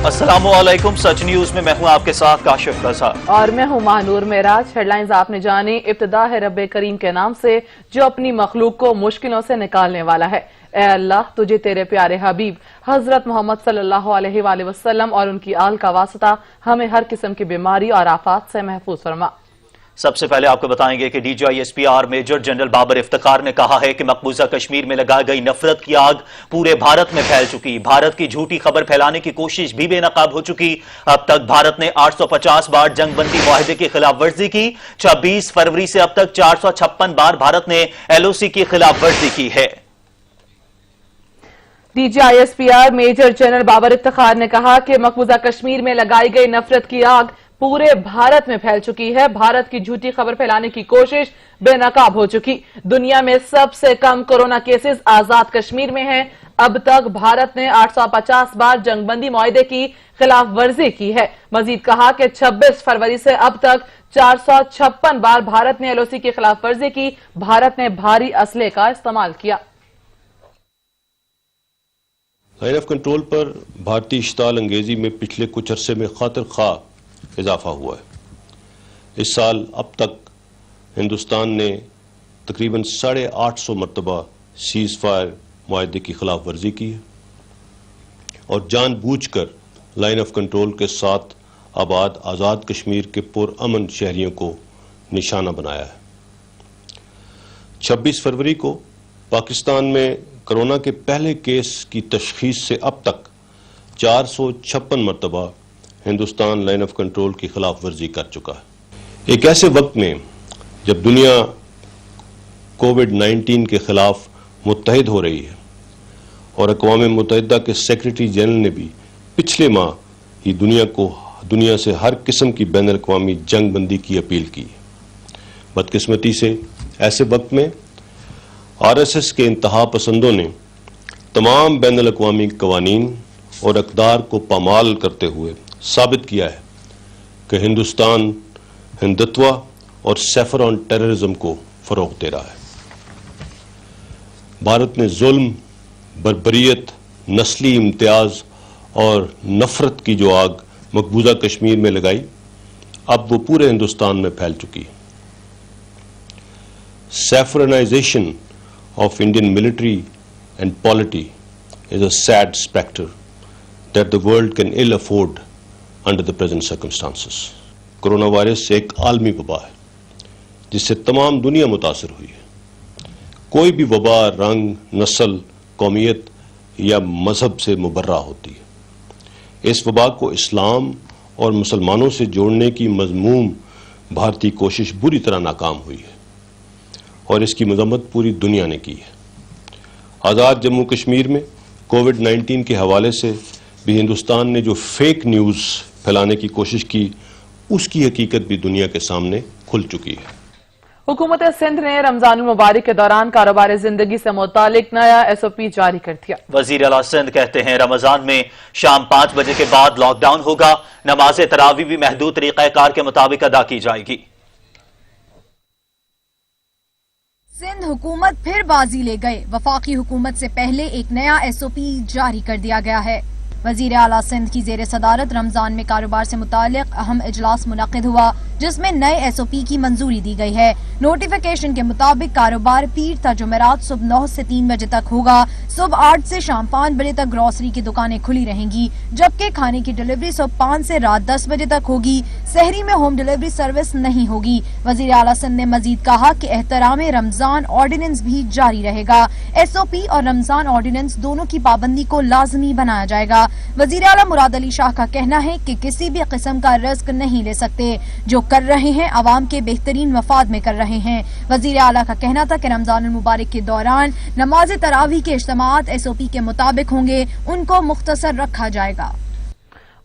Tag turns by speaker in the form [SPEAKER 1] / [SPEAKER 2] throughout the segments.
[SPEAKER 1] अस्सलाम वालेकुम। सच न्यूज में मैं हूं आपके साथ काशिफ रजा
[SPEAKER 2] और मैं हूं महानूर मेराज। हेडलाइंस आपने जानी। इब्तिदा है रब्बे करीम के नाम से जो अपनी मखलूक को मुश्किलों से निकालने वाला है। ए अल्लाह, तुझे तेरे प्यारे हबीब हजरत मोहम्मद सल्लल्लाहु अलैहि वसल्लम और उनकी आल का वास्ता हमें हर किस्म की बीमारी और आफात से महफूज फरमा।
[SPEAKER 1] सबसे पहले आपको बताएंगे कि DGISPR major general Babar Iftikhar ने कहा है कि मकबूजा कश्मीर में लगाई गई नफरत की आग पूरे भारत में फैल चुकी। भारत की झूठी खबर फैलाने की कोशिश भी बेनकाब हो चुकी। अब तक भारत ने 850 बार जंगबंदी मुआहदे की खिलाफ वर्जी की। 26 फरवरी से अब तक 456 बार भारत ने LOC की खिलाफ वर्जी की है।
[SPEAKER 2] DGISPR major general Babar Iftikhar ने कहा कि मकबूजा कश्मीर में लगाई गई नफरत की आग पूरे भारत में फैल चुकी है। भारत की झूठी खबर फैलाने की कोशिश बेनकाब हो चुकी। दुनिया में सबसे कम कोरोना केसेस आजाद कश्मीर में हैं। अब तक भारत ने 850 बार जंगबंदी मुआहदे की खिलाफ वर्जी की है। मजीद कहा कि 26 फरवरी से अब तक 456 बार भारत ने LOC की खिलाफ वर्जी की। भारत ने भारी असले का इस्तेमाल किया।
[SPEAKER 3] लाइन ऑफ कंट्रोल पर भारतीय इश्ताल अंगेजी में पिछले कुछ अरसे में खातिर खा इजाफा हुआ है। इस साल अब तक हिंदुस्तान ने तकरीबन 850 मरतबा सीज फायर मुआहदे की खिलाफ वर्जी की है और जानबूझकर लाइन ऑफ कंट्रोल के साथ आबाद आज़ाद कश्मीर के पुरअमन शहरियों को निशाना बनाया है। 26 फरवरी को पाकिस्तान में कोरोना के पहले केस की तशखीस से अब तक 456 मरतबा हिंदुस्तान लाइन ऑफ कंट्रोल की खिलाफ वर्जी कर चुका है। एक ऐसे वक्त में जब दुनिया कोविड-19 के खिलाफ मुत्तहिद हो रही है और अक़वाम मुत्तहिदा के सेक्रेटरी जनरल ने भी पिछले माह ही दुनिया से हर किस्म की बैन अल-अक़वामी जंग बंदी की अपील की। बदकिस्मती से ऐसे वक्त में RSS के इंतहा पसंदों ने तमाम बैन अल-अक़वामी कवानीन और अक़दार को पामाल करते हुए साबित किया है कि हिंदुस्तान हिंदुत्व और सैफर ऑन टेररिज्म को फरोग दे रहा है। भारत ने जुल्म, बर्बरियत, नस्ली इम्तियाज और नफरत की जो आग मकबूजा कश्मीर में लगाई, अब वो पूरे हिंदुस्तान में फैल चुकी है। सैफरनाइजेशन of Indian military and polity is a sad spectre that the world can ill afford under the present circumstances. Corona virus एक आलमी वबा है जिससे तमाम दुनिया मुतासर हुई है। कोई भी वबा रंग, नस्ल, कौमियत या मजहब से मुबर्रा होती है। इस वबा को इस्लाम और मुसलमानों से जोड़ने की मज़मूम भारतीय कोशिश बुरी तरह नाकाम हुई है और इसकी मजम्मत पूरी दुनिया ने की है। आज़ाद जम्मू कश्मीर में कोविड-19 के हवाले से भी हिंदुस्तान ने जो फेक न्यूज़ फैलाने की कोशिश की, उसकी हकीकत भी दुनिया के सामने खुल चुकी है।
[SPEAKER 2] हुकूमत सिंध ने रमजान मुबारक के दौरान कारोबार जिंदगी से मुतालिक नया SOP जारी कर दिया।
[SPEAKER 1] वजीर आला सिंध कहते हैं रमजान में शाम 5 बजे के बाद लॉकडाउन होगा। नमाज तरावी भी महदूद तरीक़ाकार के मुताबिक अदा की जाएगी।
[SPEAKER 4] सिंध हुकूमत फिर बाजी ले गए। वफाकी हुकूमत से पहले एक नया SOP जारी कर दिया गया है। वजीर आला सिंध की जेर सदारत रमजान में कारोबार से मुतालिक अहम इजलास मुनक़िद हुआ जिसमें नए SOP की मंजूरी दी गई है। नोटिफिकेशन के मुताबिक कारोबार पीर था जुमेरात सुबह 9 से 3 बजे तक होगा। सुबह 8 से शाम 5 बजे तक ग्रोसरी की दुकानें खुली रहेंगी, जबकि खाने की डिलीवरी सुबह 5 से रात 10 बजे तक होगी। सहरी में होम डिलीवरी सर्विस नहीं होगी। वजीर आला सिंध ने मजीद कहा कि एहतराम रमजान ऑर्डिनेंस भी जारी रहेगा। SOP और रमजान ऑर्डिनेंस दोनों की पाबंदी को लाजमी बनाया जाएगा। वजीर आला मुराद अली शाह का कहना है कि किसी भी किस्म का रिस्क नहीं ले सकते। जो कर रहे हैं अवाम के बेहतरीन मफाद में कर रहे हैं। वजीर आला का कहना था कि रमजान मुबारक के दौरान नमाज तरावी के इज्तिमात SOP के मुताबिक होंगे, उनको मुख्तसर रखा जाएगा।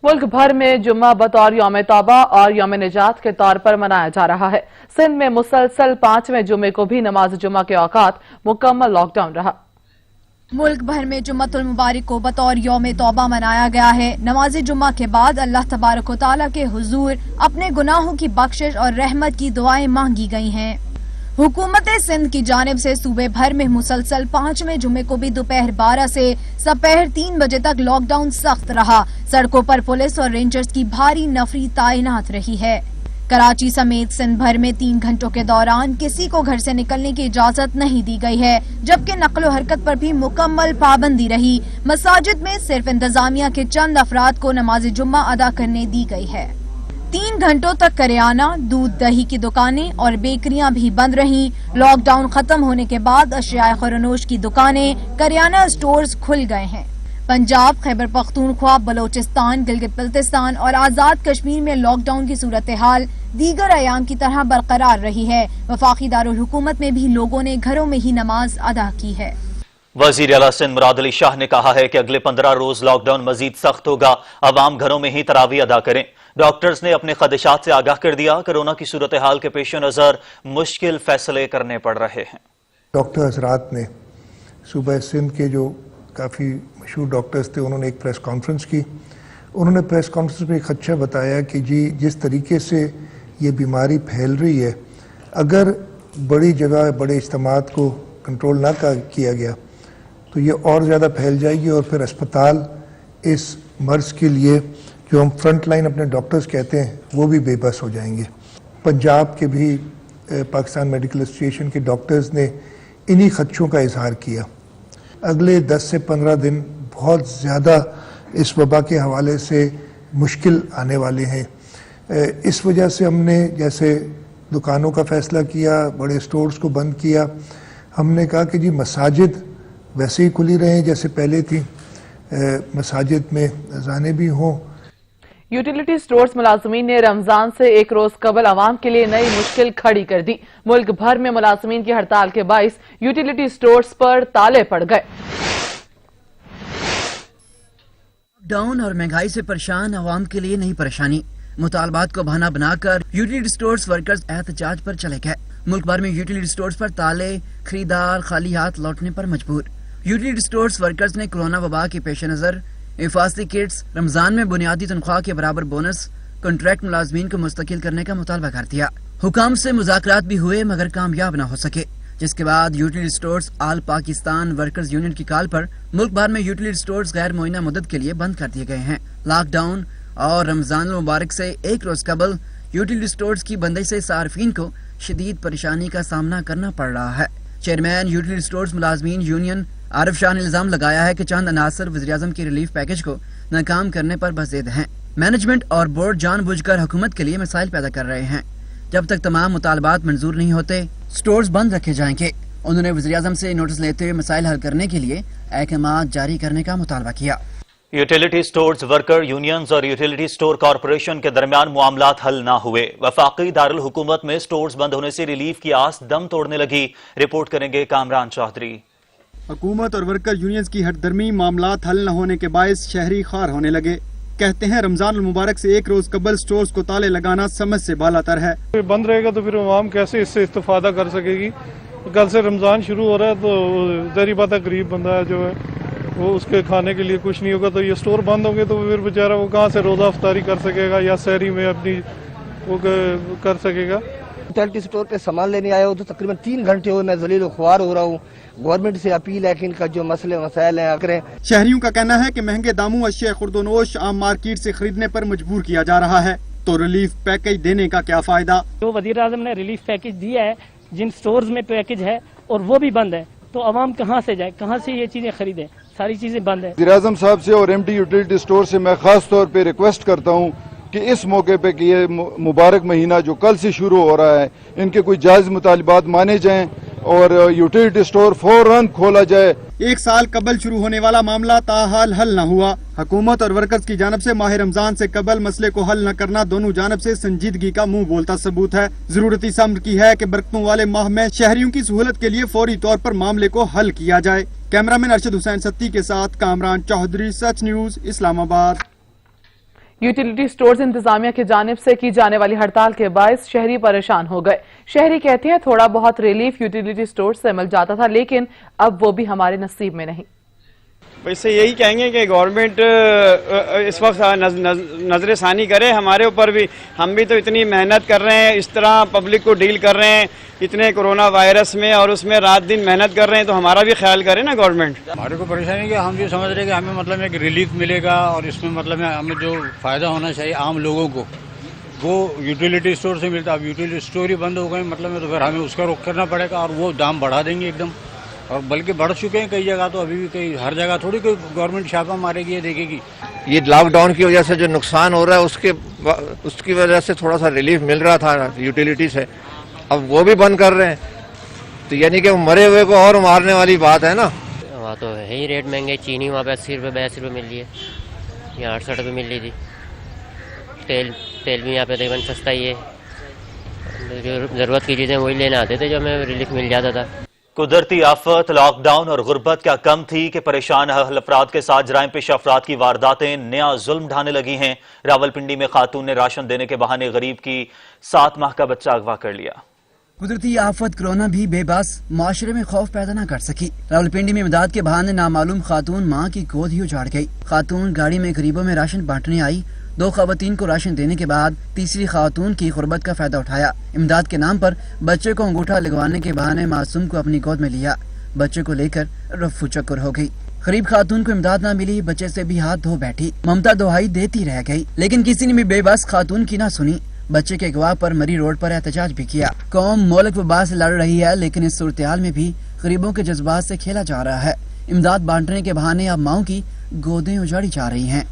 [SPEAKER 2] मुल्क भर में जुम्मा बतौर यौम तौबा और यौम निजात के तौर पर मनाया जा रहा है। सिंध में मुसलसल 5वें जुम्मे को भी नमाज जुम्मा के औकात मुकम्मल लॉकडाउन रहा।
[SPEAKER 4] मुल्क भर में जुम्मतुल मुबारक को बतौर यौम तौबा मनाया गया है। नमाज जुम्मा के बाद अल्लाह तबारक व तआला के हुजूर अपने गुनाहों की बख्शिश और रहमत की दुआएं मांगी गई हैं। हुकूमत सिंध की जानिब से सूबे भर में मुसलसल 5वें जुमे को भी दोपहर 12 से दोपहर 3 बजे तक लॉकडाउन सख्त रहा। सड़कों पर पुलिस और रेंजर्स की भारी नफरी तैनात रही है। कराची समेत सिंध भर में 3 घंटों के दौरान किसी को घर से निकलने की इजाजत नहीं दी गई है, जबकि नक्लो हरकत पर भी मुकम्मल पाबंदी रही। मसाजिद में सिर्फ इंतजामिया के चंद अफराद को नमाज जुम्मा अदा करने दी गई है। 3 घंटों तक करियाना, दूध दही की दुकानें और बेकरियां भी बंद रहीं। लॉकडाउन खत्म होने के बाद अशियाए खुरनोश की दुकानें, करियाना स्टोर्स खुल गए हैं। पंजाब, खैबर पख्तूनख्वा, बलोचिस्तान, गिलगित बल्तिस्तान और आजाद कश्मीर में लॉकडाउन की सूरत हाल दीगर अयाम की तरह बरकरार रही है। वफाकी दारुल हुकूमत में भी लोगों ने घरों में ही नमाज अदा की है।
[SPEAKER 1] वजीर आला सिंध मुराद अली शाह ने कहा है कि अगले 15 रोज लॉकडाउन मजीद सख्त होगा। अवाम घरों में ही तरावी अदा करें। डॉक्टर्स ने अपने खदशात से आगाह कर दिया। कोरोना की सूरत हाल के पेश नजर मुश्किल फैसले करने पड़ रहे हैं।
[SPEAKER 5] डॉक्टर हजरात ने सूबा सिंध के जो काफ़ी मशहूर डॉक्टर्स थे, उन्होंने एक प्रेस कॉन्फ्रेंस की। उन्होंने प्रेस कॉन्फ्रेंस में एक खदशा बताया कि जी जिस तरीके से ये बीमारी फैल रही है, अगर बड़ी जगह बड़े इज्तिमात को कंट्रोल ना किया गया तो ये और ज़्यादा फैल जाएगी और फिर अस्पताल इस मर्ज़ के लिए जो हम फ्रंट लाइन अपने डॉक्टर्स कहते हैं वो भी बेबस हो जाएंगे। पंजाब के भी पाकिस्तान मेडिकल एसोसिएशन के डॉक्टर्स ने इन्हीं खदशों का इजहार किया। अगले 10 से 15 दिन बहुत ज़्यादा इस वबा के हवाले से मुश्किल आने वाले हैं। इस वजह से हमने जैसे दुकानों का फ़ैसला किया, बड़े स्टोर्स को बंद किया। हमने कहा कि जी मसाजिद वैसे ही खुली रहें जैसे पहले थी, मसाजिद में अज़ानें भी हों।
[SPEAKER 2] यूटिलिटी स्टोर्स मुलाजमीन ने रमजान से एक रोज कबल आवाम के लिए नई मुश्किल खड़ी कर दी। मुल्क भर में मुलाजमीन की हड़ताल के बाइस यूटिलिटी स्टोर्स पर ताले पड़ गए।
[SPEAKER 6] लॉकडाउन और महंगाई से परेशान आवाम के लिए नई परेशानी। मुतालबात को बहाना बनाकर यूटिलिटी स्टोर्स वर्कर्स एहतजाज पर चले गए। मुल्क भर में यूटिलिटी स्टोर्स पर ताले, खरीदार खाली हाथ लौटने पर मजबूर। यूटिलिटी स्टोर्स वर्कर्स ने कोरोना वबा के पेश नजर हिफाजती किट्स, रमजान में बुनियादी तनख्वाह के बराबर बोनस, कॉन्ट्रैक्ट मुलाजमीन को मुस्तकिल करने का मुतालबा कर दिया। हुकाम से मुज़ाकरात भी हुए मगर कामयाब न हो सके, जिसके बाद यूटिलिटी स्टोर्स आल पाकिस्तान वर्कर्स यूनियन की कॉल पर मुल्क भर में यूटिलिटी स्टोर्स गैर मुआयना मुद्दत के लिए बंद कर दिए गए हैं। लॉकडाउन और रमजान मुबारक से एक रोज कबल यूटिलिटी स्टोर्स की बंदी से सार्फिन को शदीद परेशानी का सामना करना पड़ रहा है। चेयरमैन यूटिलिटी स्टोर्स मुलाजमीन यूनियन आरिफ शाह ने इल्जाम लगाया है कि चंद अनासर वज़ीर-ए-आज़म के रिलीफ पैकेज को नाकाम करने पर बज़ेद हैं। मैनेजमेंट और बोर्ड जानबूझकर हुकूमत के लिए मसाइल पैदा कर रहे हैं। जब तक तमाम मुतालबात मंजूर नहीं होते स्टोर्स बंद रखे जाएंगे। उन्होंने वज़ीर-ए-आज़म से नोटिस लेते हुए मसाइल हल करने के लिए अहकामात जारी करने का मुतालबा किया।
[SPEAKER 1] यूटिलिटी स्टोर्स वर्कर यूनियंस और यूटिलिटी स्टोर कॉरपोरेशन के दरमियान मामलात हल न हुए। वफाकी दारुल हुकूमत में स्टोर्स बंद होने से रिलीफ की आस दम तोड़ने लगी। रिपोर्ट करेंगे कामरान चौधरी।
[SPEAKER 7] हुकूमत और वर्कर यूनियंस की हरदर्मी मामलात हल न होने के बायस शहरी खार होने लगे। कहते हैं रमजान मुबारक से एक रोज कबल स्टोर्स को ताले लगाना समझ से बालातर है।
[SPEAKER 8] बंद रहेगा तो फिर आवाम कैसे इससे इस्तेफादा कर सकेगी। कल से रमजान शुरू हो रहा है तो ज़ाहिर बात है गरीब बंदा है जो है वो उसके खाने के लिए कुछ नहीं होगा, तो ये स्टोर बंद होंगे तो फिर बेचारा वो कहाँ से रोज़ा अफ्तारी कर सकेगा या सहरी में अपनी वो कर सकेगा।
[SPEAKER 9] यूटिलिटी स्टोर पे सामान लेने आया हूँ तो तकरीबन 3 घंटे हुए मैं जलील ख्वार हो रहा हूँ। गवर्नमेंट से अपील है कि इनका जो मसले मसाइल हैं करें।
[SPEAKER 7] शहरियों का कहना है कि महंगे दामों अशिया खुर्दोनोश आम मार्केट से खरीदने पर मजबूर किया जा रहा है, तो रिलीफ पैकेज देने का क्या फायदा।
[SPEAKER 10] जो वज़ीर-ए-आज़म ने रिलीफ पैकेज दिया है, जिन स्टोर्स में पैकेज है और वो भी बंद है, तो अवाम कहाँ से जाए, कहाँ से ये चीजें खरीदें। सारी चीजें बंद है। वज़ीर-ए-आज़म
[SPEAKER 11] साहब से और एमडी यूटिलिटी स्टोर से मैं खास तौर पे रिक्वेस्ट करता हूँ कि इस मौके पे कि ये मुबारक महीना जो कल से शुरू हो रहा है, इनके कोई जायज मुतालिबात माने जाएं और यूटिलिटी स्टोर फौरन खोला जाए।
[SPEAKER 7] 1 साल कबल शुरू होने वाला मामला ताहाल हल न हुआ। हुकूमत और वर्कर्स की जानब से माह रमजान से कबल मसले को हल न करना दोनों जानब से संजीदगी का मुंह बोलता सबूत है। जरूरत इस अम्र की है कि बरकतों वाले माह में शहरियों की सहूलत के लिए फौरी तौर पर मामले को हल किया जाए। कैमरामैन अरशद हुसैन सत्ती के साथ कामरान चौधरी, सच न्यूज, इस्लामाबाद।
[SPEAKER 2] यूटिलिटी स्टोर्स इंतजामिया की जानिब से की जाने वाली हड़ताल के बायस शहरी परेशान हो गए। शहरी कहते हैं थोड़ा बहुत रिलीफ यूटिलिटी स्टोर्स से मिल जाता था, लेकिन अब वो भी हमारे नसीब में नहीं।
[SPEAKER 12] اس سے یہی کہیں گے کہ گورنمنٹ اس وقت نظر ثانی کرے ہمارے اوپر بھی. ہم بھی تو اتنی محنت کر رہے ہیں, اس طرح پبلک کو ڈیل کر رہے ہیں اتنے کورونا وائرس میں, اور اس میں رات دن محنت کر رہے ہیں, تو ہمارا بھی خیال کرے نا گورنمنٹ.
[SPEAKER 13] ہمارے کو پریشانی کہ ہم یہ سمجھ رہے ہیں کہ ہمیں مطلب ایک ریلیف ملے گا, اور اس میں مطلب ہمیں جو فائدہ ہونا چاہیے عام لوگوں کو وہ یوٹیلیٹی اسٹور سے ملتا. اب یوٹیلیٹی اسٹور ہی بند ہو گئے مطلب تو پھر ہمیں اس کا رخ کرنا پڑے گا, اور وہ دام بڑھا دیں گے ایک دم, اور بلکہ بڑھ چکے ہیں کئی جگہ. تو ابھی بھی کئی ہر جگہ تھوڑی کوئی گورنمنٹ چھاپا مارے گی, دیکھے گی.
[SPEAKER 14] یہ لاک ڈاؤن کی وجہ سے جو نقصان ہو رہا ہے اس کی وجہ سے تھوڑا سا ریلیف مل رہا تھا یوٹیلیٹی سے, اب وہ بھی بند کر رہے ہیں, تو یعنی کہ مرے ہوئے کو اور مارنے والی بات ہے نا.
[SPEAKER 15] وہاں تو ہے ہی ریٹ مہنگے. چینی وہاں پہ 80 روپے 82 روپے مل رہی ہے, یہاں 68 روپے مل رہی تھی. تیل بھی یہاں پہ تقریباً سستا ہی ہے. جو ضرورت کی چیزیں وہی لینے آتے تھے جو ہمیں ریلیف مل جاتا تھا.
[SPEAKER 1] قدرتی آفت, لاک ڈاؤن اور غربت کیا کم تھی کہ پریشان اہل افراد کے ساتھ جرائم پیشہ افراد کی وارداتیں نیا ظلم ڈھانے لگی ہیں. راولپنڈی میں خاتون نے راشن دینے کے بہانے غریب کی 7 ماہ کا بچہ اغوا کر لیا.
[SPEAKER 6] قدرتی آفت کرونا بھی بے باس معاشرے میں خوف پیدا نہ کر سکی. راولپنڈی میں امداد کے بہانے نامعلوم خاتون ماں کی گود ہی اجاڑ گئی. خاتون گاڑی میں غریبوں میں راشن بانٹنے آئی. 2 خواتین کو راشن دینے کے بعد تیسری خاتون کی غربت کا فائدہ اٹھایا. امداد کے نام پر بچے کو انگوٹھا لگوانے کے بہانے معصوم کو اپنی گود میں لیا. بچے کو لے کر رفو چکر ہو گئی. غریب خاتون کو امداد نہ ملی, بچے سے بھی ہاتھ دھو بیٹھی. ممتا دہائی دیتی رہ گئی, لیکن کسی نے بھی بے بس خاتون کی نہ سنی. بچے کے اغوا پر مری روڈ پر احتجاج بھی کیا. قوم ملک وبا سے لڑ رہی ہے, لیکن اس صورتحال میں بھی غریبوں کے جذبات سے کھیلا جا رہا ہے. امداد بانٹنے کے بہانے اب ماؤں کی گودیں اجاڑی جا رہی ہیں.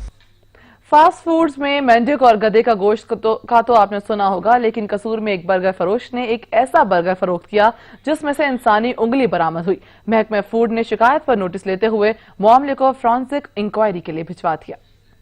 [SPEAKER 2] فاسٹ فوڈز میں مینڈک اور گدے کا گوشت کا تو آپ نے سنا ہوگا, لیکن قصور میں ایک برگر فروش نے ایک ایسا برگر فروخت کیا جس میں سے انسانی انگلی برآمد ہوئی. محکمہ فوڈ نے شکایت پر نوٹس لیتے ہوئے معاملے کو فورنسک انکوائری کے لیے بھجوا دیا.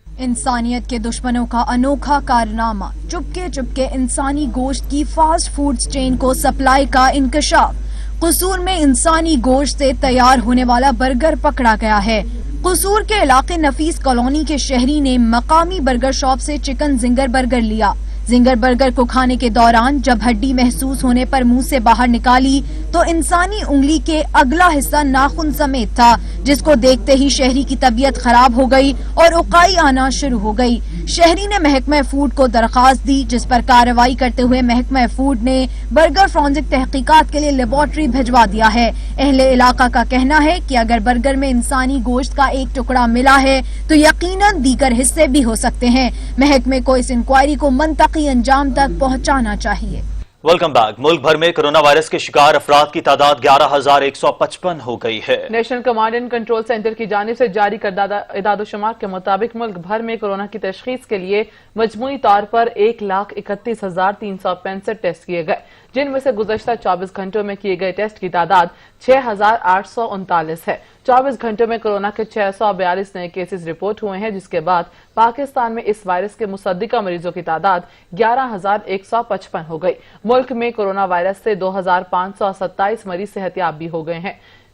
[SPEAKER 4] انسانیت کے دشمنوں کا انوکھا کارنامہ, چپکے انسانی گوشت کی فاسٹ فوڈ چین کو سپلائی کا انکشاف. قصور میں انسانی گوشت سے تیار ہونے والا برگر پکڑا گیا ہے. قصور کے علاقے نفیس کالونی کے شہری نے مقامی برگر شاپ سے چکن زنگر برگر لیا. زنگر برگر کو کھانے کے دوران جب ہڈی محسوس ہونے پر منہ سے باہر نکالی تو انسانی انگلی کے اگلا حصہ ناخن سمیت تھا, جس کو دیکھتے ہی شہری کی طبیعت خراب ہو گئی اور اقائی آنا شروع ہو گئی. شہری نے محکمہ فوڈ کو درخواست دی, جس پر کارروائی کرتے ہوئے محکمہ فوڈ نے برگر فورنسک تحقیقات کے لیے لیبارٹری بھجوا دیا ہے. اہل علاقہ کا کہنا ہے کہ اگر برگر میں انسانی گوشت کا ایک ٹکڑا ملا ہے تو یقیناً دیگر حصے بھی ہو سکتے ہیں. محکمے کو اس انکوائری کو منطقی انجام تک پہنچانا چاہیے.
[SPEAKER 1] Welcome back. ملک بھر میں کرونا وائرس کے شکار افراد کی تعداد 11,155 ہو گئی ہے.
[SPEAKER 2] National command and control centre کی جانب سے جاری کردہ اعداد و شمار کے مطابق ملک بھر میں کورونا کی تشخیص کے لیے مجموعی طور پر 1,31,365 ٹیسٹ کیے گئے, جن میں سے گزشتہ 24 گھنٹوں میں کیے گئے ٹیسٹ کی تعداد 6,839 ہے. 24 گھنٹوں میں کورونا کے 642 نئے کیسز رپورٹ ہوئے ہیں, جس کے بعد پاکستان میں اس وائرس کے مصدقہ مریضوں کی تعداد 11,155 ہو گئی. ملک میں کورونا وائرس سے 2,527 مریض صحت یاب بھی ہو گئے ہیں.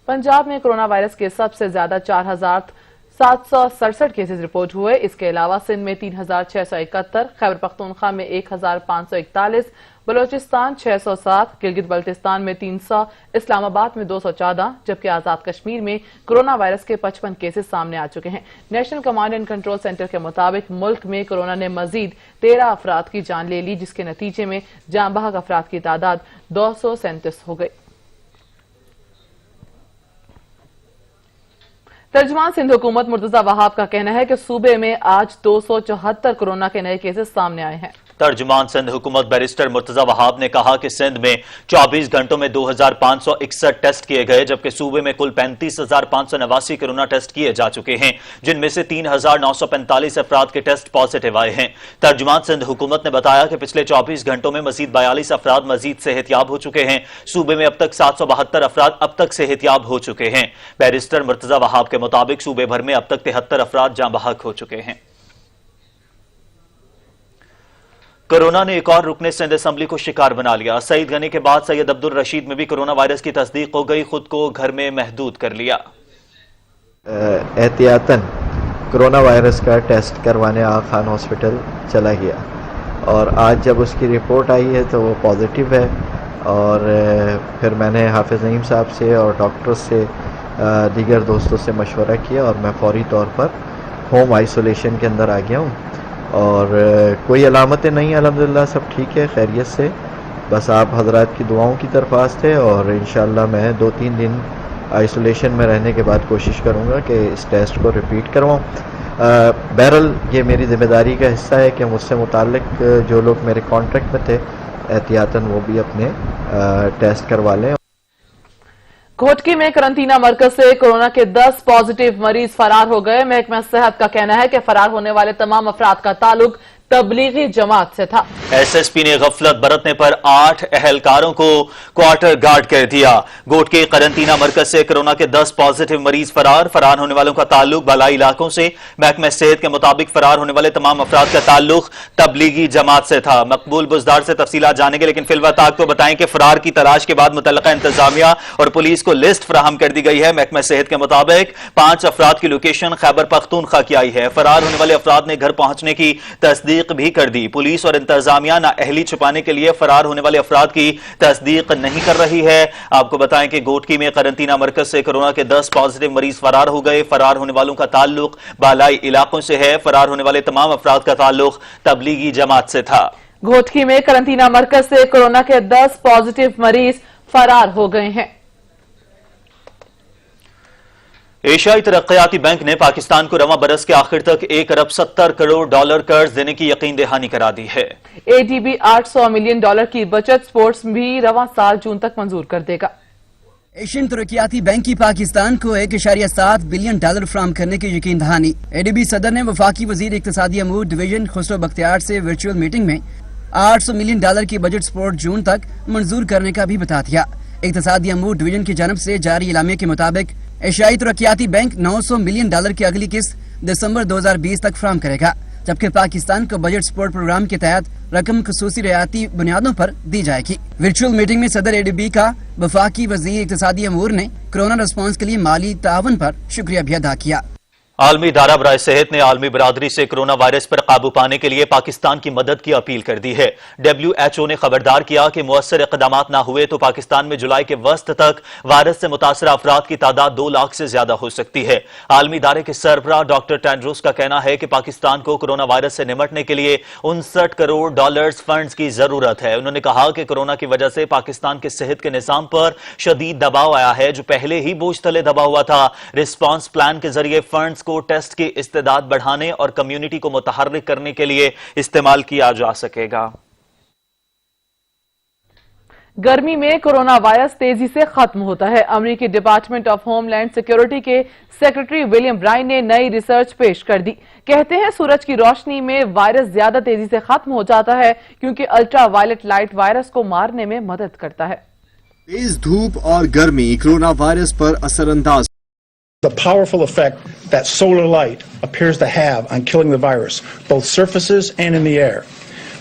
[SPEAKER 2] پنجاب میں کورونا وائرس کے سب سے زیادہ 4,767 کیسز رپورٹ ہوئے. اس کے علاوہ سندھ میں 3,671, خیبر پختونخوا میں 1,541, بلوچستان 607, گلگت بلتستان میں 300, اسلام آباد میں 214, جبکہ آزاد کشمیر میں کورونا وائرس کے 55 کیسز سامنے آ چکے ہیں. National command and control centre کے مطابق ملک میں کورونا نے مزید 13 افراد کی جان لے لی, جس کے نتیجے میں جاں بحق افراد کی تعداد 237 ہو گئی. ترجمان سندھ حکومت مرتضی وہاب کا کہنا ہے کہ صوبے میں آج 274 کورونا کے نئے کیسز سامنے آئے ہیں.
[SPEAKER 1] ترجمان سندھ حکومت بیرسٹر مرتضی وہاب نے کہا کہ سندھ میں 24 گھنٹوں میں 2,561 ٹیسٹ کیے گئے, جبکہ صوبے میں کل 35,589 کورونا ٹیسٹ کیے جا چکے ہیں, جن میں سے 3,945 افراد کے ٹیسٹ پازیٹیو آئے ہیں. ترجمان سندھ حکومت نے بتایا کہ پچھلے 24 گھنٹوں میں مزید 42 افراد مزید صحت یاب ہو چکے ہیں. صوبے میں اب تک 772 افراد اب تک صحت یاب ہو چکے ہیں. بیرسٹر مرتضی وہاب کے مطابق صوبے بھر میں اب تک 73 افراد جاں بحق ہو چکے ہیں. کورونا نے ایک اور رکن سندھ اسمبلی کو شکار بنا لیا. سعید غنی کے بعد سید عبد الرشید میں بھی کورونا وائرس کی تصدیق ہو گئی, خود کو گھر میں محدود کر لیا.
[SPEAKER 16] احتیاطاً کورونا وائرس کا ٹیسٹ کروانے آغا خان ہاسپٹل چلا گیا, اور آج جب اس کی رپورٹ آئی ہے تو وہ پازیٹیو ہے, اور پھر میں نے حافظ نعیم صاحب سے اور ڈاکٹر سے دیگر دوستوں سے مشورہ کیا اور میں فوری طور پر ہوم آئسولیشن کے اندر آ گیا ہوں، اور کوئی علامتیں نہیں، الحمدللہ سب ٹھیک ہے خیریت سے، بس آپ حضرات کی دعاؤں کی درخواست ہے، اور انشاءاللہ میں 2-3 دن آئسولیشن میں رہنے کے بعد کوشش کروں گا کہ اس ٹیسٹ کو ریپیٹ کرواؤں۔ بہرحال یہ میری ذمہ داری کا حصہ ہے کہ مجھ سے متعلق جو لوگ میرے کانٹیکٹ میں تھے احتیاطاً وہ بھی اپنے ٹیسٹ کروا لیں۔
[SPEAKER 2] گھوٹکی میں قرنطینہ مرکز سے کورونا کے 10 پازیٹیو مریض فرار ہو گئے۔ محکمہ صحت کا کہنا ہے کہ فرار ہونے والے تمام افراد کا تعلق تبلیغی جماعت سے تھا۔
[SPEAKER 1] ایس ایس پی نے غفلت برتنے پر 8 اہلکاروں کو کوارٹر گارڈ کر دیا۔ گھوٹکی قرنطینہ مرکز سے کورونا کے 10 پازیٹیو مریض فرار ہونے والوں کا تعلق بالائی علاقوں سے۔ محکمہ صحت کے مطابق فرار ہونے والے تمام افراد کا تعلق تبلیغی جماعت سے تھا۔ مقبول بزدار سے تفصیلات جانیں گے، لیکن فی الوقت آپ کو بتائیں کہ فرار کی تلاش کے بعد متعلقہ انتظامیہ اور پولیس کو لسٹ فراہم کر دی گئی ہے۔ محکمہ صحت کے مطابق 5 افراد کی لوکیشن خیبر پختونخوا کی آئی ہے۔ فرار ہونے والے افراد نے گھر پہنچنے کی تصدیق بھی کر دی۔ پولیس اور انتظامیہ نااہلی چھپانے کے لیے فرار ہونے والے افراد کی تصدیق نہیں کر رہی ہے۔ آپ کو بتائیں کہ گھوٹکی میں قرنطینہ مرکز سے کورونا کے 10 پازیٹیو مریض فرار ہو گئے۔ فرار ہونے والوں کا تعلق بالائی علاقوں سے ہے۔ فرار ہونے والے تمام افراد کا تعلق تبلیغی جماعت سے تھا۔
[SPEAKER 2] گھوٹکی میں قرنطینہ مرکز سے کورونا کے 10 پازیٹیو مریض فرار ہو گئے ہیں۔
[SPEAKER 1] ایشیائی ترقیاتی بینک نے پاکستان کو رواں برس کے آخر تک 1 ارب 70 کروڑ ڈالر قرض دینے کی یقین دہانی کرا دی ہے۔
[SPEAKER 2] ADB 800 ملین ڈالر کی بچت سپورٹس بھی رواں سال جون تک منظور کر دے گا۔
[SPEAKER 6] ایشین ترقیاتی بینک کی پاکستان کو 1.7 بلین ڈالر فراہم کرنے کی یقین دہانی۔ ADB صدر نے وفاقی وزیر اقتصادی امور ڈویژن خسرو بختیار سے ورچوئل میٹنگ میں 800 ملین ڈالر کی بجٹ سپورٹ جون تک منظور کرنے کا بھی بتا دیا۔ اقتصادی امور ڈویژن کی جانب سے جاری اعلامیہ کے مطابق ایشیائی ترقیاتی بینک 900 ملین ڈالر کی اگلی قسط دسمبر 2020 تک فراہم کرے گا، جبکہ پاکستان کو بجٹ سپورٹ پروگرام کے تحت رقم خصوصی رعایتی بنیادوں پر دی جائے گی۔ ورچوئل میٹنگ میں صدر ADB کا وفاقی وزیر اقتصادی امور نے کورونا رسپانس کے لیے مالی تعاون پر شکریہ بھی ادا کیا۔
[SPEAKER 1] عالمی ادارہ برائے صحت نے عالمی برادری سے کرونا وائرس پر قابو پانے کے لیے پاکستان کی مدد کی اپیل کر دی ہے۔ WHO نے خبردار کیا کہ مؤثر اقدامات نہ ہوئے تو پاکستان میں جولائی کے وسط تک وائرس سے متاثرہ افراد کی تعداد 2 لاکھ سے زیادہ ہو سکتی ہے۔ عالمی ادارے کے سربراہ ڈاکٹر ٹینڈروس کا کہنا ہے کہ پاکستان کو کرونا وائرس سے نمٹنے کے لیے 59 کروڑ ڈالرز فنڈز کی ضرورت ہے۔ انہوں نے کہا کہ کرونا کی وجہ سے پاکستان کے صحت کے نظام پر شدید دباؤ آیا ہے، جو پہلے ہی بوجھ تلے دبا ہوا تھا۔ رسپانس پلان کے ذریعے فنڈز کو ٹیسٹ کی استعداد بڑھانے اور کمیونٹی کو متحرک کرنے کے لیے استعمال کیا جا سکے گا۔
[SPEAKER 2] گرمی میں کرونا وائرس تیزی سے ختم ہوتا ہے۔ امریکی department of homeland security کے سیکرٹری ولیم برائن نے نئی ریسرچ پیش کر دی۔ کہتے ہیں سورج کی روشنی میں وائرس زیادہ تیزی سے ختم ہو جاتا ہے کیونکہ الٹرا وائلٹ لائٹ وائرس کو مارنے میں مدد کرتا ہے۔
[SPEAKER 7] تیز دھوپ اور گرمی کرونا وائرس پر اثر انداز۔
[SPEAKER 17] The powerful effect that solar light appears to have on killing the virus, both surfaces and in the air.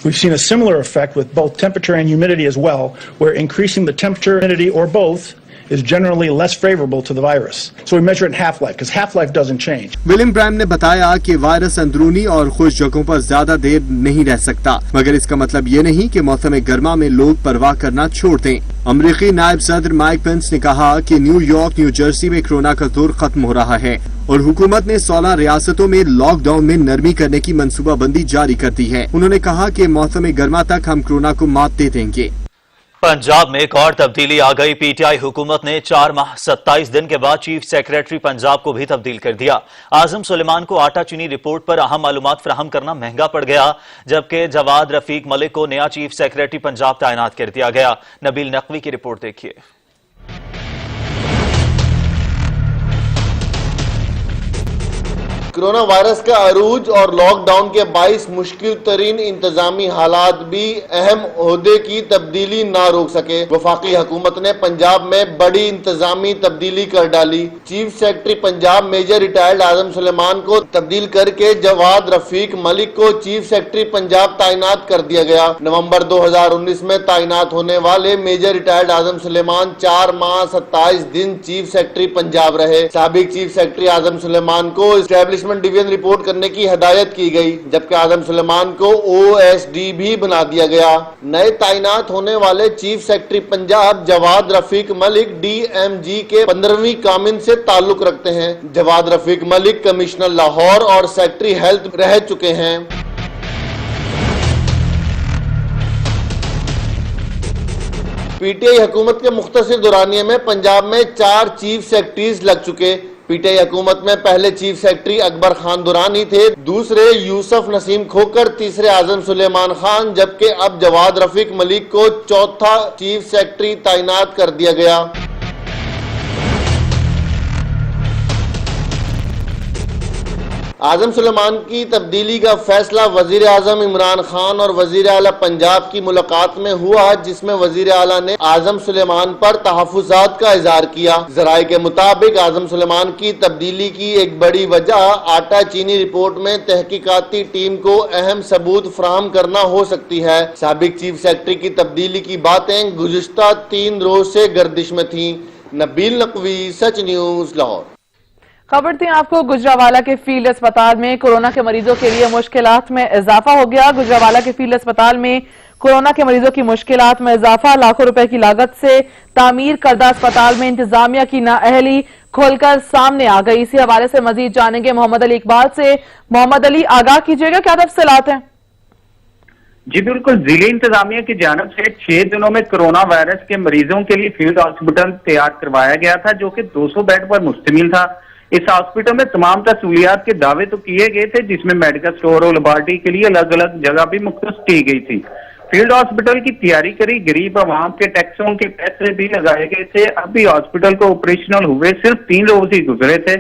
[SPEAKER 17] We've seen a similar effect with both temperature and humidity as well, where increasing the temperature, humidity, or both is generally less favorable to the virus. So we measure it in half-life, because half-life doesn't change.
[SPEAKER 7] William Brian نے بتایا کہ virus اندرونی اور خشک جگہوں پر زیادہ دیر نہیں رہ سکتا، مگر اس کا مطلب یہ نہیں کہ موسم گرما میں لوگ پرواہ کرنا چھوڑ دیں۔ امریکی نائب صدر مائک پینس نے کہا کہ نیو یارک، نیو جرسی میں کورونا کا دور ختم ہو رہا ہے اور حکومت نے 16 ریاستوں میں لاک ڈاؤن میں نرمی کرنے کی منصوبہ بندی جاری کر دی ہے۔ انہوں نے کہا کہ موسم گرما تک ہم کورونا کو مات دے دیں گے۔
[SPEAKER 1] پنجاب میں ایک اور تبدیلی آ گئی۔ PTI حکومت نے 4 ماہ 27 دن کے بعد چیف سیکریٹری پنجاب کو بھی تبدیل کر دیا۔ اعظم سلیمان کو آٹا چینی رپورٹ پر اہم معلومات فراہم کرنا مہنگا پڑ گیا، جبکہ جواد رفیق ملک کو نیا چیف سیکریٹری پنجاب تعینات کر دیا گیا۔ نبیل نقوی کی رپورٹ دیکھیے۔
[SPEAKER 18] کرونا وائرس کا عروج اور لاک ڈاؤن کے باعث مشکل ترین انتظامی حالات بھی اہم عہدے کی تبدیلی نہ روک سکے۔ وفاقی حکومت نے پنجاب میں بڑی انتظامی تبدیلی کر ڈالی۔ Chief secretary Punjab major retired Azam Suleman کو تبدیل کر کے جواد رفیق ملک کو چیف سیکرٹری پنجاب تعینات کر دیا گیا۔ نومبر 2019 میں تعینات ہونے والے میجر ریٹائرڈ اعظم سلیمان 4 ماہ 27 دن چیف سیکرٹری پنجاب رہے۔ سابق چیف سیکرٹری اعظم سلیمان کو اسٹیبلشمنٹ एस्टेब्लिशमेंट डिवीजन रिपोर्ट करने की हिदायत की गई, जबकि आजम सुलेमान को OSD भी बना दिया गया। नए तैनात होने वाले chief secretary Punjab Jawad Rafiq Malik DMG के 15वीं कामिन से ताल्लुक रखते हैं। जवाद रफीक मलिक कमिश्नर लाहौर और सेक्रेटरी हेल्थ रह चुके हैं। PTI हुकूमत के मुख्तसर दौरानिये में पंजाब में 4 चीफ सेक्रेटरीज लग चुके। PTI हुकूमत में पहले चीफ सेक्रेटरी अकबर खान दुरानी थे, दूसरे यूसुफ नसीम खोकर, तीसरे आजम सुलेमान खान, जबकि अब जवाद रफीक मलिक को चौथा चीफ सेक्रेटरी तैनात कर दिया गया। आजम सुलेमान की तब्दीली का फैसला वजीर आजम इमरान खान और वजीर आला पंजाब की मुलाकात में हुआ, जिसमें वजीर आला ने आजम सुलेमान पर तहफ्फुज़ात का इजहार किया। ज़राए के मुताबिक आजम सुलेमान की तब्दीली की एक बड़ी वजह आटा चीनी रिपोर्ट में तहकीकाती टीम को अहम सबूत फराहम करना हो सकती है। साबिक चीफ सेक्रेटरी की तब्दीली की बातें गुज़िश्ता 3 रोज से गर्दिश में थी। नबील नकवी, सच न्यूज, लाहौर।
[SPEAKER 2] खबर थी आपको गुजरावाला के फील्ड अस्पताल में कोरोना के मरीजों के लिए मुश्किलात में इजाफा हो गया। गुजरावाला के फील्ड अस्पताल में कोरोना के मरीजों की मुश्किलात में इजाफा, लाखों रुपए की लागत से तामीर करदा अस्पताल में इंतजामिया की नाअहली खोलकर सामने आ गई। इसी हवाले से मजीद जानेंगे मोहम्मद अली इकबाल से। मोहम्मद अली, आगाह कीजिएगा, क्या तफसीलात हैं?
[SPEAKER 19] जी बिल्कुल, जिले इंतजामिया की जानब से 6 दिनों में कोरोना वायरस के मरीजों के लिए फील्ड हॉस्पिटल तैयार करवाया गया था, जो कि 200 बेड पर मुश्तमिल था। इस हॉस्पिटल में तमाम सहूलियात के दावे तो किए गए थे, जिसमें मेडिकल स्टोर और लेबॉरेटरी के लिए अलग अलग जगह भी मुख्तस की गई थी। फील्ड हॉस्पिटल की तैयारी करी, गरीब आवाम के टैक्सों के पैसे भी लगाए गए थे। अभी हॉस्पिटल को ऑपरेशनल हुए सिर्फ 3 रोज ही गुजरे थे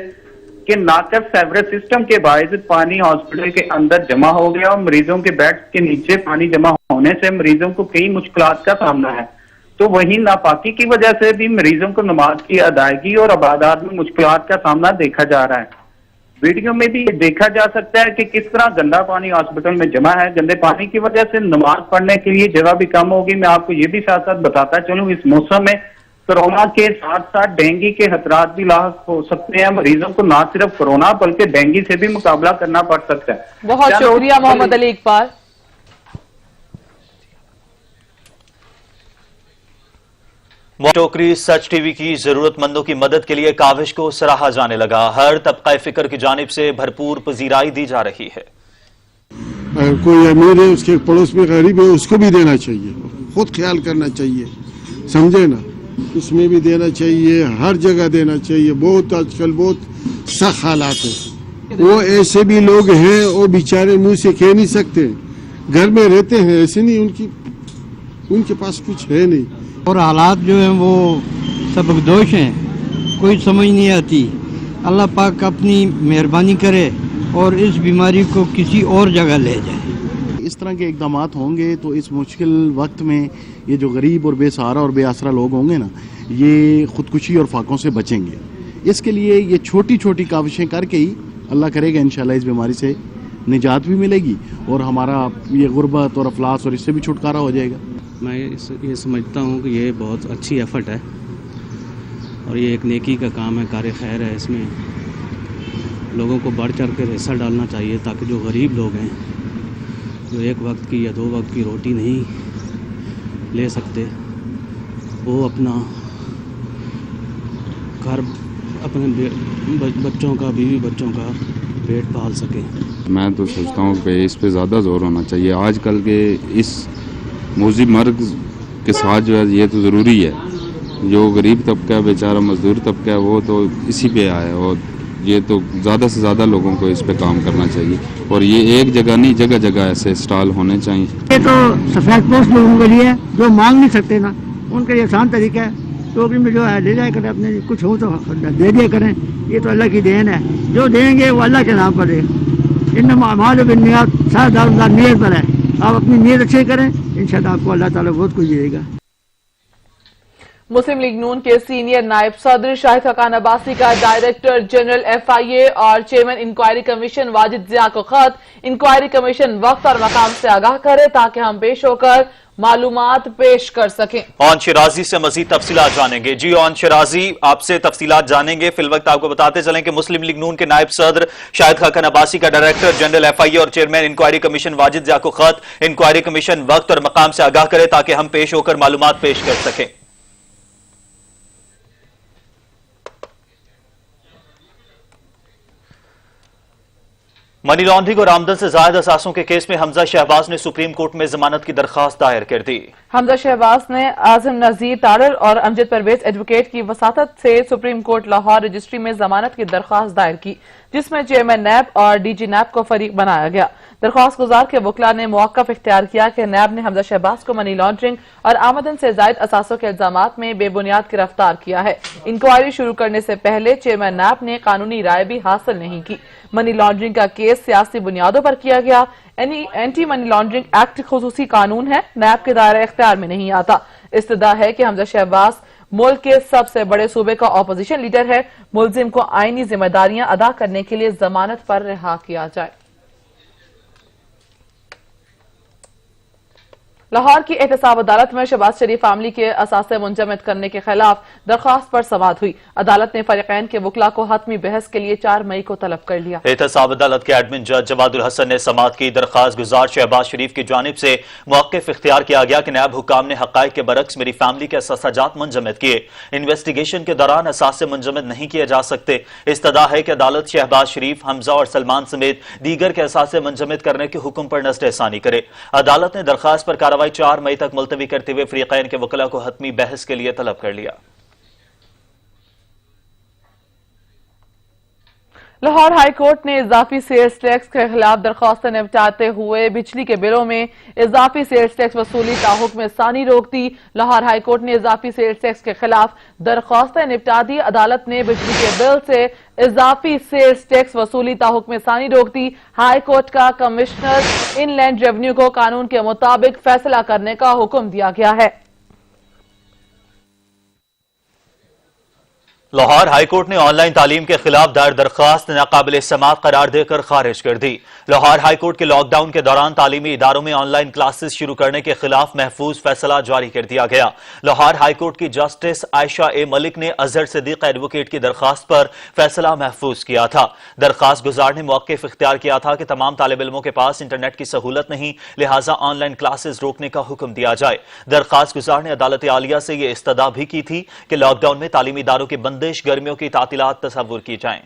[SPEAKER 19] कि नाकस सेवरेज सिस्टम के बायस पानी हॉस्पिटल के अंदर जमा हो गया और मरीजों के बेड के नीचे पानी जमा होने से मरीजों को कई मुश्किलात का सामना है। तो वहीं नापाकी की वजह से भी मरीजों को नमाज की अदायगी और इबादत में मुश्किलात का सामना देखा जा रहा है। वीडियो में भी देखा जा सकता है कि किस तरह गंदा पानी हॉस्पिटल में जमा है। गंदे पानी की वजह से नमाज पढ़ने के लिए जगह भी कम होगी। मैं आपको ये भी साथ साथ बताता चलूं, इस मौसम में कोरोना के साथ साथ डेंगू के खतरात भी लाक हो सकते हैं। मरीजों को न सिर्फ कोरोना बल्कि डेंगू से भी मुकाबला करना पड़ सकता है।
[SPEAKER 2] बहुत शुक्रिया मोहम्मद अली इकबाल।
[SPEAKER 1] टोकरी सच टीवी की जरूरतमंदों की मदद के लिए काविश को सराहा जाने लगा। हर तबका फिक्र की जानिब से भरपूर पजीराई दी जा रही है।
[SPEAKER 20] अगर कोई अमीर है, उसके पड़ोस में गरीब है, उसको भी देना चाहिए, खुद ख्याल करना चाहिए, समझे ना, इसमें भी देना चाहिए, हर जगह देना चाहिए। बहुत आजकल बहुत सख्त हालात है। वो ऐसे भी लोग हैं, वो बेचारे मुंह से कह नहीं सकते, घर में रहते हैं, ऐसे नहीं, उनके पास कुछ है नहीं,
[SPEAKER 21] और हालात जो हैं वो सबकदोश हैं, कोई समझ नहीं आती। अल्लाह पाक अपनी मेहरबानी करे और इस बीमारी को किसी और जगह ले जाए।
[SPEAKER 22] इस तरह के इकदाम होंगे तो इस मुश्किल वक्त में ये जो गरीब और बेसहारा और बेआसरा लोग होंगे ना, ये खुदकुशी और फाकों से बचेंगे। इसके लिए ये छोटी छोटी काविशें करके ही अल्लाह करेगा इंशाल्लाह इस बीमारी से निजात भी मिलेगी और हमारा ये गुर्बत और अफलास और इससे भी छुटकारा हो जाएगा।
[SPEAKER 23] मैं ये समझता हूँ कि ये बहुत अच्छी एफर्ट है और ये एक नेकी का काम है, कार खैर है। इसमें लोगों को बढ़ चढ़ कर हिस्सा डालना चाहिए ताकि जो गरीब लोग हैं, जो एक वक्त की या 2 वक्त की रोटी नहीं ले सकते, वो अपना घर, अपने बच्चों का, बीवी बच्चों का पेट पाल सके।
[SPEAKER 24] मैं तो सोचता हूँ कि इस पे ज़्यादा जोर होना चाहिए। आजकल के इस मौजी मर्ग के साथ जो है ये तो ज़रूरी है। जो गरीब तबका बेचारा मजदूर तबका है वो तो इसी पे आया है और ये तो ज़्यादा से ज़्यादा लोगों को इस पे काम करना चाहिए और ये एक जगह नहीं, जगह जगह ऐसे स्टॉल होने चाहिए।
[SPEAKER 21] ये तो सफेद पोस्ट लोगों के लिए जो मांग नहीं सकते ना, उनके लिए आसान तरीका है। टोकरी में जो है ले जाया करें, अपने कुछ हो तो दे दिया करें। ये तो अल्लाह की देन है, जो देंगे वो अल्लाह के नाम पर दें। इन हमारे नियत सारा नियत पर है, आप अपनी नियत अच्छी करें, इंशाल्लाह आपको अल्लाह ताला बहुत कुछ देगा।
[SPEAKER 2] मुस्लिम लीग नून के सीनियर नायब सदर शाहिद खान अब्बासी का डायरेक्टर जनरल FIA और चेयरमैन इंक्वायरी कमीशन वाजिद जिया को खत। इंक्वायरी कमीशन वक्त और मकाम से आगाह करे ताकि हम पेश होकर मालूमात पेश कर सकें।
[SPEAKER 1] ऑन शिराजी से मजीद तफसीलात जानेंगे। जी ऑन शिराजी, आपसे तफसीलात जानेंगे। फिलवक्त आपको बताते चलें कि मुस्लिम लीग नून के नायब सदर शाहिद खाकन अब्बासी का डायरेक्टर जनरल FIA और चेयरमैन इंक्वायरी कमीशन वाजिद जिया को खत, इंक्वायरी कमीशन वक्त और मकाम से आगाह करे ताकि हम पेश होकर मालूमात पेश कर सकें। मनी लॉन्ड्रिंग और आमदन से जायद असासों के केस में हमजा शहबाज ने सुप्रीम कोर्ट में जमानत की दरखास्त दायर कर दी।
[SPEAKER 2] हमजा शहबाज ने आजम नजीर तारर और अमजद परवेज एडवोकेट की वसातत से सुप्रीम कोर्ट लाहौर रजिस्ट्री में जमानत की दरखास्त दायर की, जिसमें चेयरमैन नैब और DG नैब को फरीक बनाया गया। दरख्वास्त गुजार के वकला ने मौक़िफ़ इख्तियार किया कि नैब ने हमजा शहबाज को मनी लॉन्ड्रिंग और आमदन से जायद असासों के इल्जामात में बेबुनियाद गिरफ्तार किया है। इंक्वायरी शुरू करने से पहले चेयरमैन नैब ने कानूनी राय भी हासिल नहीं की। मनी लॉन्ड्रिंग का केस सियासी बुनियादों पर किया गया। एंटी मनी लॉन्ड्रिंग एक्ट खुसूसी कानून है, नैब के दायरे इख्तियार में नहीं आता। इस्तदा है कि हमजा शहबाज मुल्क के सबसे बड़े सूबे का अपोजिशन लीडर है। मुलजिम को आईनी जिम्मेदारियां अदा करने के लिए जमानत पर रिहा किया जाए। लाहौर की एहतसाब अदालत में शहबाज शरीफ फैमिली के असासे मुंजमद करने के खिलाफ दरख्वास्त पर समाअत हुई। अदालत ने फरीकैन के वकला को हतमी बहस के लिए 4 मई को तलब कर लिया।
[SPEAKER 1] एहतसाब अदालत के एडमिन जज जवादुल हसन ने समाअत की। दरख्वास्त गुजार शहबाज शरीफ की जानिब से मौक़िफ़ इख्तियार किया गया कि नायब हुकाम ने हक़ाइक़ के बरक्स मेरी फैमिली के असासाजात मुंजमद किए। इन्वेस्टिगेशन के दौरान असासे मुंजमद नहीं किए जा सकते। इस्तदा है कि अदालत शहबाज शरीफ, हमजा और सलमान समेत दीगर के असासे मुंजमद करने के हुक्म पर नज़र सानी करे। अदालत ने दरख्वास्त पर कार्रवाई 4 मई तक मुलतवी करते हुए फरीकैन के वकला को हतमी बहस के लिए तलब कर लिया।
[SPEAKER 2] लाहौर हाई कोर्ट ने इजाफी सेल्स टैक्स के खिलाफ दरख्वास्त निपटाते हुए बिजली के बिलों में इजाफी सेल्स टैक्स वसूली ताहुक्म सानी रोक दी। लाहौर हाई कोर्ट ने इजाफी सेल्स टैक्स के खिलाफ दरख्वास्त निपटा दी। अदालत ने बिजली के बिल से इजाफी सेल्स टैक्स वसूली ताहुक्म सानी रोक दी। हाई कोर्ट का कमिश्नर इनलैंड रेवेन्यू को कानून के मुताबिक फैसला करने का हुक्म दिया गया है।
[SPEAKER 1] लाहौर हाईकोर्ट ने ऑनलाइन तालीम के खिलाफ दायर दरख्वास्त नाकाबिल समाअत करार देकर खारिज कर दी। लाहौर हाईकोर्ट के लॉकडाउन के दौरान तालीमी इदारों में ऑनलाइन क्लासेस शुरू करने के खिलाफ महफूज फैसला जारी कर दिया गया। लाहौर हाईकोर्ट की जस्टिस आयशा ए मलिक ने अजहर सिद्दीक एडवोकेट की दरख्वास्त पर फैसला महफूज किया था। दरख्वास्त गुजार ने मौक़िफ़ इख्तियार किया था कि तमाम तालिब इल्मों के पास इंटरनेट की सहूलत नहीं, लिहाजा ऑनलाइन क्लासेस रोकने का हुक्म दिया जाए। दरख्वास्त गुजार ने अदालत आलिया से यह इस्तदा भी की थी कि लॉकडाउन में तालीमी इदारों की बंदिश, गर्मियों की तातीलात तस्वुर की जाएं।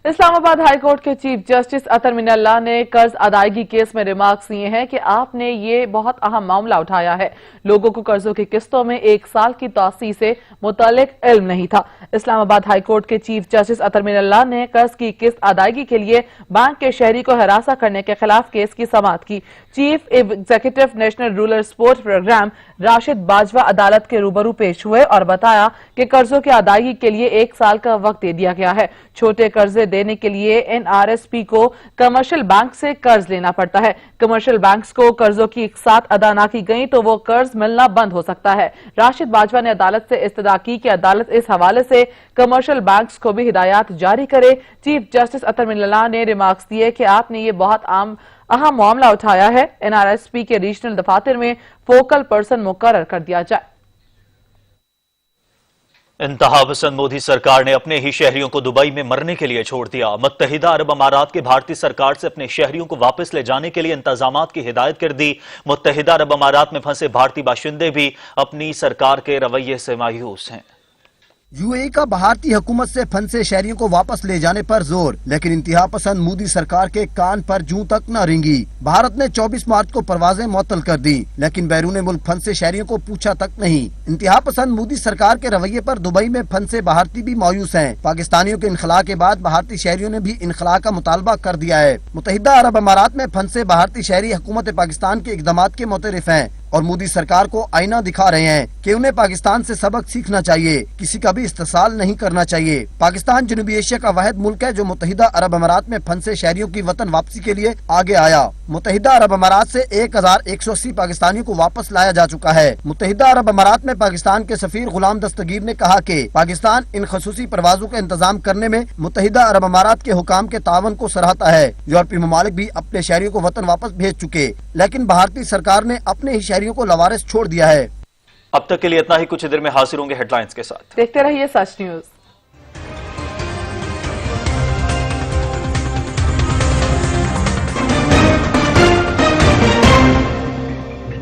[SPEAKER 2] इस्लामाबाद हाई कोर्ट के चीफ जस्टिस अतर मिनल्ला ने कर्ज अदायगी केस में रिमार्क्स दिए हैं कि आपने ये बहुत अहम मामला उठाया है। लोगों को कर्जों की किस्तों में 1 साल की तौसी से मुतालिक इल्म नहीं था। इस्लामाबाद हाई कोर्ट के चीफ जस्टिस अतर मिनल्ला ने कर्ज की किस्त अदायगी के लिए बैंक के शहरी को हरासा करने के खिलाफ केस की समाअत की। Chief executive national rural support programme Rashid Bajwa अदालत के रूबरू पेश हुए और बताया कि कर्जों की अदायगी के लिए 1 साल का वक्त दे दिया गया है। छोटे कर्जे देने के लिए NRSP को कमर्शियल बैंक से कर्ज लेना पड़ता है। कमर्शियल बैंक्स को कर्जों की एक साथ अदा ना की गई तो वो कर्ज मिलना बंद हो सकता है। राशिद बाजवा ने अदालत से इस्तदा की कि अदालत इस हवाले से कमर्शियल बैंक्स को भी हिदायत जारी करे। चीफ जस्टिस अतर मिनल्ला ने रिमार्क्स दिए कि आपने ये बहुत अहम मामला उठाया है। NRSP के रीजनल दफातर में फोकल पर्सन मुकर्रर कर दिया जाए।
[SPEAKER 1] इंतहा पसंद मोदी सरकार ने अपने ही शहरियों को दुबई में मरने के लिए छोड़ दिया। मुत्तहिदा अरब अमारात के भारतीय सरकार से अपने शहरियों को वापस ले जाने के लिए इंतजामात की हिदायत कर दी। मुत्तहिदा अरब अमारात में फंसे भारतीय बाशिंदे भी अपनी सरकार के रवैये से मायूस हैं।
[SPEAKER 3] UAE का भारतीय हुकूमत से फंसे शहरियों को वापस ले जाने पर जोर, लेकिन इंतहा पसंद मोदी सरकार के कान पर जूं तक न रेंगी। भारत ने 24 मार्च को परवाजें मुअत्तल कर दी, लेकिन बैरून मुल्क फंसे शहरियों को पूछा तक नहीं। इंतहा पसंद मोदी सरकार के रवैये पर दुबई में फंसे भारतीय भी मायूस हैं। पाकिस्तानियों के इनखला के बाद भारतीय शहरियों ने भी इनखला का मुतालबा कर दिया है। मुत्तहिदा अरब अमारात में फंसे भारतीय शहरी हुकूमत पाकिस्तान के इक़दामात के मुतरिफ हैं और मोदी सरकार को आईना दिखा रहे हैं कि उन्हें पाकिस्तान से सबक सीखना चाहिए, किसी का भी इस्तेसाल नहीं करना चाहिए। पाकिस्तान जनूबी एशिया का वाहिद मुल्क है जो मुत्तहिदा अरब अमारात में फंसे शहरियों की वतन वापसी के लिए आगे आया। मुत्तहिदा अरब अमारात से 1180 पाकिस्तानियों को वापस लाया जा चुका है। मुत्तहिदा अरब अमारात में पाकिस्तान के सफीर गुलाम दस्तगीर ने कहा कि पाकिस्तान इन खसूसी परवाजों का इंतजाम करने में मुत्तहिदा अरब अमारात के हुकाम के तावन को सराहता है। यूरोपीय ममालिक भी अपने शहरियों को वतन वापस भेज चुके, लेकिन भारतीय सरकार ने अपने ही शहरियों को लवारिस छोड़ दिया है।
[SPEAKER 1] अब तक के लिए इतना ही। कुछ देर में हाजिर होंगे हेडलाइंस के साथ।
[SPEAKER 2] देखते रहिए सच न्यूज।